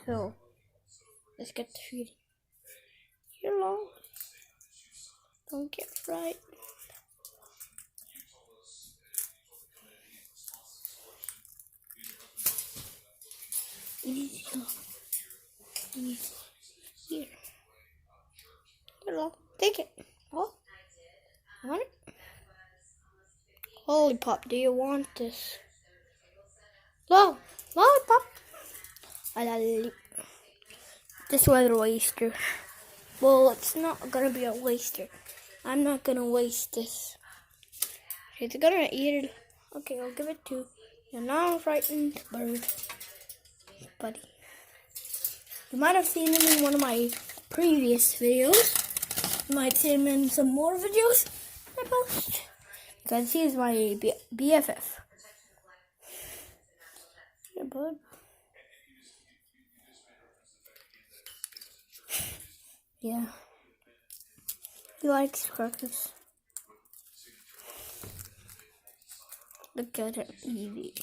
So let's get to feeding. Here long. Don't get fried. Easy. Easy. Here. Here long. Take it. Oh. Want it? Lollipop, do you want this? Lollipop. This was a waster. Well, it's not gonna be a waster. I'm not gonna waste this. It's gonna eat it. Okay, I'll give it to your non-frightened bird, buddy. You might have seen him in one of my previous videos. You might see him in some more videos I post, because he's my BFF. Yeah, bud. Yeah. He likes crackers. Look at it, Evie.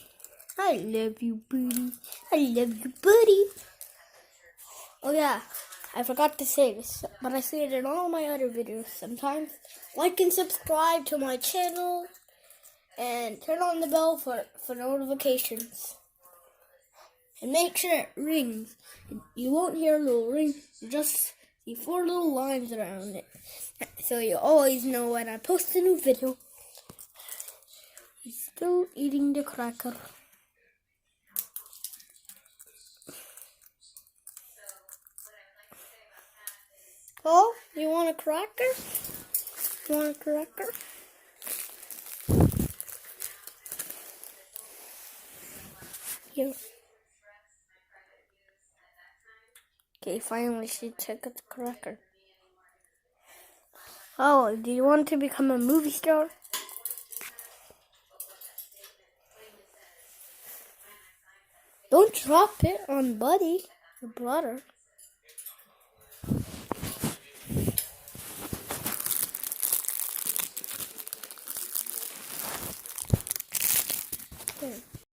I love you, buddy. I love you, buddy. Oh yeah, I forgot to say this, but I say it in all my other videos sometimes. Like and subscribe to my channel, and turn on the bell for notifications. And make sure it rings. You won't hear a little ring, you just see 4 little lines around it. So you always know when I post a new video. He's still eating the cracker. Oh, you want a cracker? You want a cracker? Here. Okay, finally she took the cracker. Oh, do you want to become a movie star? Don't drop it on Buddy, your brother.